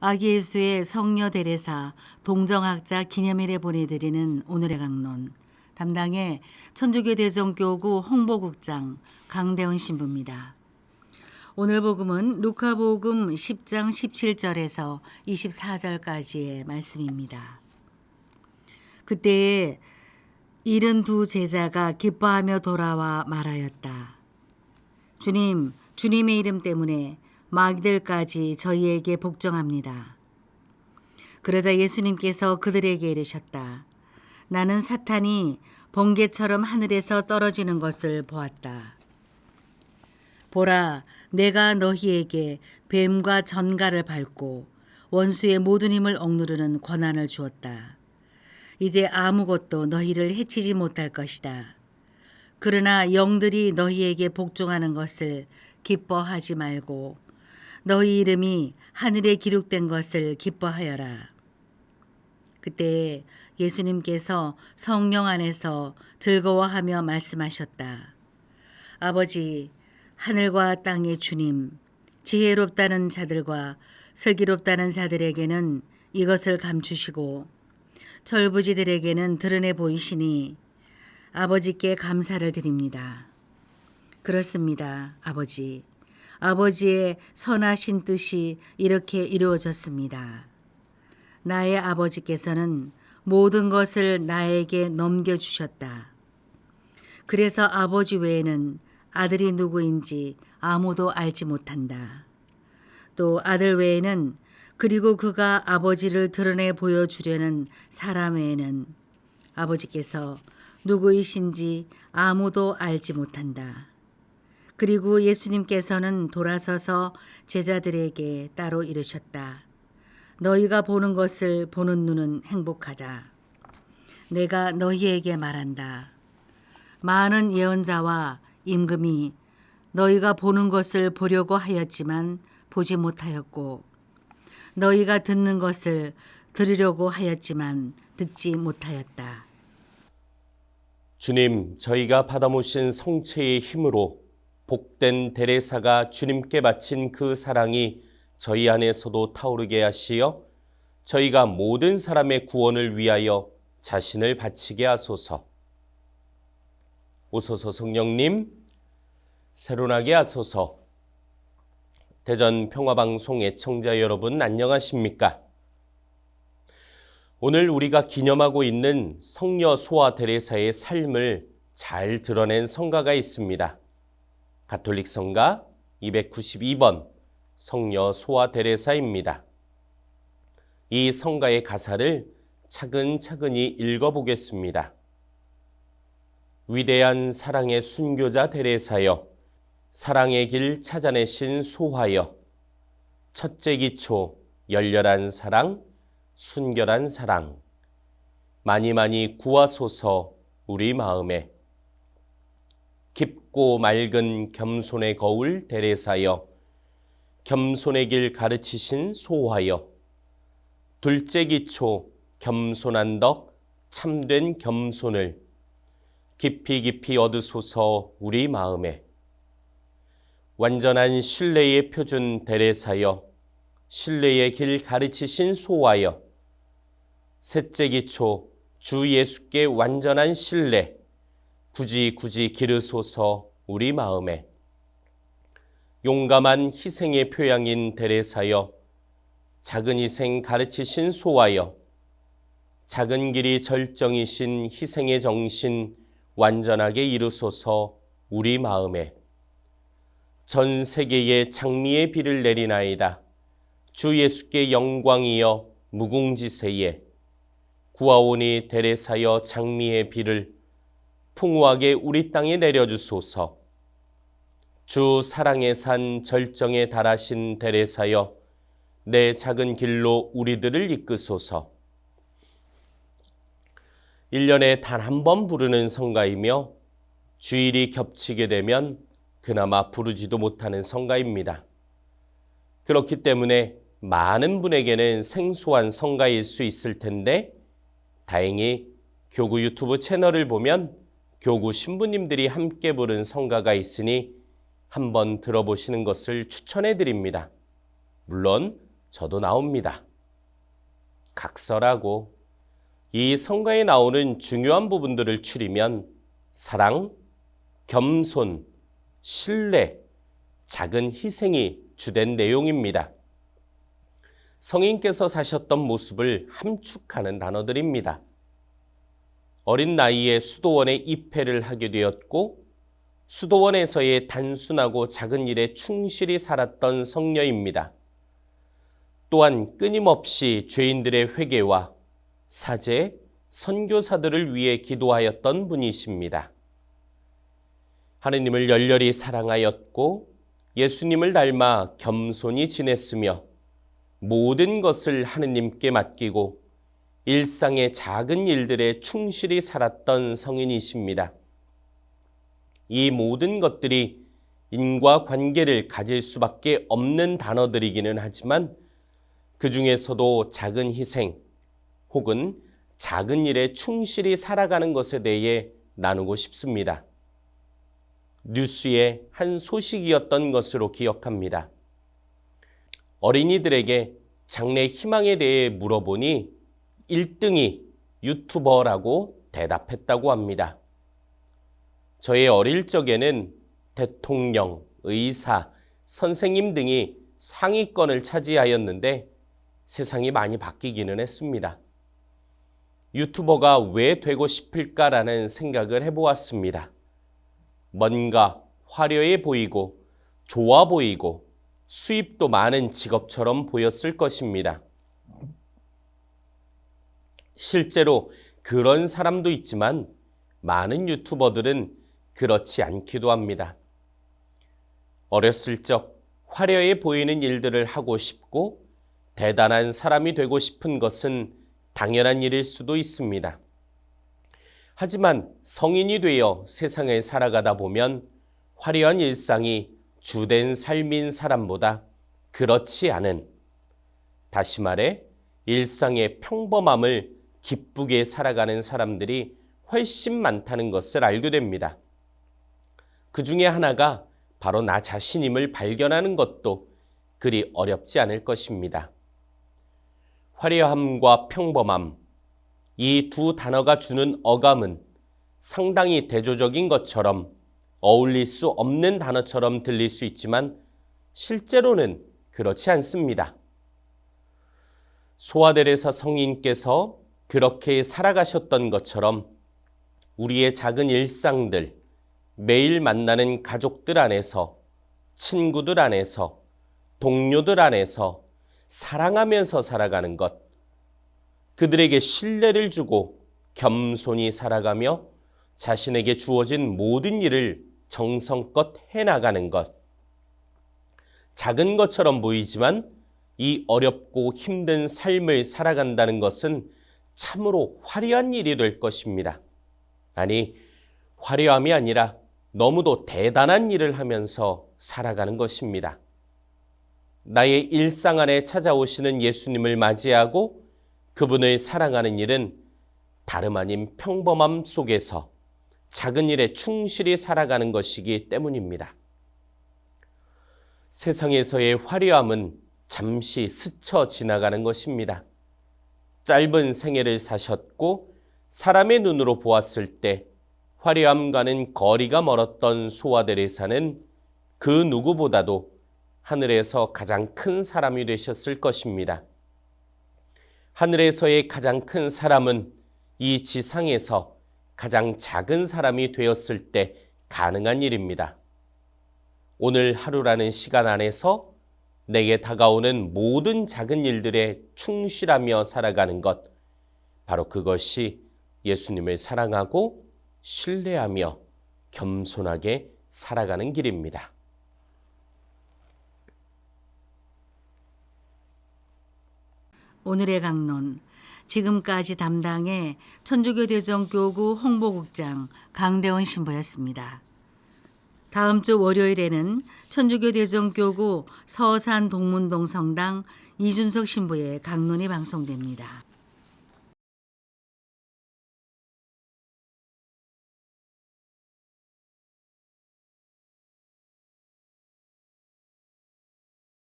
아기 예수의 성녀 데레사 동정학자 기념일에 보내드리는 오늘의 강론. 담당의 천주교 대성교구 홍보국장 강대훈 신부입니다. 오늘 복음은 루카복음 10장 17절에서 24절까지의 말씀입니다. 그때에 72 제자가 기뻐하며 돌아와 말하였다. 주님, 주님의 이름 때문에 마귀들까지 저희에게 복종합니다. 그러자 예수님께서 그들에게 이르셨다. 나는 사탄이 번개처럼 하늘에서 떨어지는 것을 보았다. 보라, 내가 너희에게 뱀과 전갈을 밟고 원수의 모든 힘을 억누르는 권한을 주었다. 이제 아무것도 너희를 해치지 못할 것이다. 그러나 영들이 너희에게 복종하는 것을 기뻐하지 말고 너희 이름이 하늘에 기록된 것을 기뻐하여라. 그때 예수님께서 성령 안에서 즐거워하며 말씀하셨다. 아버지, 하늘과 땅의 주님, 지혜롭다는 자들과 슬기롭다는 자들에게는 이것을 감추시고 절부지들에게는 드러내 보이시니 아버지께 감사를 드립니다. 그렇습니다, 아버지. 아버지의 선하신 뜻이 이렇게 이루어졌습니다. 나의 아버지께서는 모든 것을 나에게 넘겨주셨다. 그래서 아버지 외에는 아들이 누구인지 아무도 알지 못한다. 또 아들 외에는 그리고 그가 아버지를 드러내 보여주려는 사람 외에는 아버지께서 누구이신지 아무도 알지 못한다. 그리고 예수님께서는 돌아서서 제자들에게 따로 이르셨다. 너희가 보는 것을 보는 눈은 행복하다. 내가 너희에게 말한다. 많은 예언자와 임금이 너희가 보는 것을 보려고 하였지만 보지 못하였고 너희가 듣는 것을 들으려고 하였지만 듣지 못하였다. 주님, 저희가 받아모신 성체의 힘으로 복된 데레사가 주님께 바친 그 사랑이 저희 안에서도 타오르게 하시어 저희가 모든 사람의 구원을 위하여 자신을 바치게 하소서. 오소서 성령님, 새로나게 하소서. 대전 평화방송 애청자 여러분 안녕하십니까? 오늘 우리가 기념하고 있는 성녀 소아 데레사의 삶을 잘 드러낸 성가가 있습니다. 가톨릭 성가 292번 성녀 소아 데레사입니다. 이 성가의 가사를 차근차근히 읽어보겠습니다. 위대한 사랑의 순교자 데레사여, 사랑의 길 찾아내신 소화여, 첫째 기초 열렬한 사랑, 순결한 사랑, 많이 많이 구하소서 우리 마음에. 깊고 맑은 겸손의 거울 데레사여, 겸손의 길 가르치신 소화여, 둘째 기초 겸손한 덕 참된 겸손을 깊이 깊이 얻으소서 우리 마음에. 완전한 신뢰의 표준 데레사여, 신뢰의 길 가르치신 소화여, 셋째 기초 주 예수께 완전한 신뢰 굳이 기르소서 우리 마음에. 용감한 희생의 표양인 데레사여, 작은 희생 가르치신 소화여, 작은 길이 절정이신 희생의 정신 완전하게 이루소서 우리 마음에. 전 세계에 장미의 비를 내리나이다. 주 예수께 영광이여 무궁지세에. 구하오니 데레사여 장미의 비를 풍부하게 우리 땅에 내려주소서. 주 사랑의 산 절정에 달하신 데레사여, 내 작은 길로 우리들을 이끄소서. 1년에 단 한 번 부르는 성가이며 주일이 겹치게 되면 그나마 부르지도 못하는 성가입니다. 그렇기 때문에 많은 분에게는 생소한 성가일 수 있을 텐데 다행히 교구 유튜브 채널을 보면 교구 신부님들이 함께 부른 성가가 있으니 한번 들어보시는 것을 추천해 드립니다. 물론 저도 나옵니다. 각설하고 이 성가에 나오는 중요한 부분들을 추리면 사랑, 겸손, 신뢰, 작은 희생이 주된 내용입니다. 성인께서 사셨던 모습을 함축하는 단어들입니다. 어린 나이에 수도원에 입회를 하게 되었고 수도원에서의 단순하고 작은 일에 충실히 살았던 성녀입니다. 또한 끊임없이 죄인들의 회개와 사제, 선교사들을 위해 기도하였던 분이십니다. 하느님을 열렬히 사랑하였고 예수님을 닮아 겸손히 지냈으며 모든 것을 하느님께 맡기고 일상의 작은 일들에 충실히 살았던 성인이십니다. 이 모든 것들이 인과관계를 가질 수밖에 없는 단어들이기는 하지만 그 중에서도 작은 희생 혹은 작은 일에 충실히 살아가는 것에 대해 나누고 싶습니다. 뉴스의 한 소식이었던 것으로 기억합니다. 어린이들에게 장래 희망에 대해 물어보니 1등이 유튜버라고 대답했다고 합니다. 저의 어릴 적에는 대통령, 의사, 선생님 등이 상위권을 차지하였는데 세상이 많이 바뀌기는 했습니다. 유튜버가 왜 되고 싶을까라는 생각을 해보았습니다. 뭔가 화려해 보이고 좋아 보이고 수입도 많은 직업처럼 보였을 것입니다. 실제로 그런 사람도 있지만 많은 유튜버들은 그렇지 않기도 합니다. 어렸을 적 화려해 보이는 일들을 하고 싶고 대단한 사람이 되고 싶은 것은 당연한 일일 수도 있습니다. 하지만 성인이 되어 세상을 살아가다 보면 화려한 일상이 주된 삶인 사람보다 그렇지 않은, 다시 말해 일상의 평범함을 기쁘게 살아가는 사람들이 훨씬 많다는 것을 알게 됩니다. 그 중에 하나가 바로 나 자신임을 발견하는 것도 그리 어렵지 않을 것입니다. 화려함과 평범함, 이 두 단어가 주는 어감은 상당히 대조적인 것처럼 어울릴 수 없는 단어처럼 들릴 수 있지만 실제로는 그렇지 않습니다. 소아데레사 성인께서 그렇게 살아가셨던 것처럼 우리의 작은 일상들, 매일 만나는 가족들 안에서, 친구들 안에서, 동료들 안에서 사랑하면서 살아가는 것, 그들에게 신뢰를 주고 겸손히 살아가며 자신에게 주어진 모든 일을 정성껏 해나가는 것. 작은 것처럼 보이지만 이 어렵고 힘든 삶을 살아간다는 것은 참으로 화려한 일이 될 것입니다. 아니, 화려함이 아니라 너무도 대단한 일을 하면서 살아가는 것입니다. 나의 일상 안에 찾아오시는 예수님을 맞이하고 그분을 사랑하는 일은 다름 아닌 평범함 속에서 작은 일에 충실히 살아가는 것이기 때문입니다. 세상에서의 화려함은 잠시 스쳐 지나가는 것입니다. 짧은 생애를 사셨고 사람의 눈으로 보았을 때 화려함과는 거리가 멀었던 소아데레사는 그 누구보다도 하늘에서 가장 큰 사람이 되셨을 것입니다. 하늘에서의 가장 큰 사람은 이 지상에서 가장 작은 사람이 되었을 때 가능한 일입니다. 오늘 하루라는 시간 안에서 내게 다가오는 모든 작은 일들에 충실하며 살아가는 것, 바로 그것이 예수님을 사랑하고 신뢰하며 겸손하게 살아가는 길입니다. 오늘의 강론, 지금까지 담당의 천주교대전교구 홍보국장 강대원 신부였습니다. 다음 주 월요일에는 천주교대전교구 서산 동문동 성당 이준석 신부의 강론이 방송됩니다.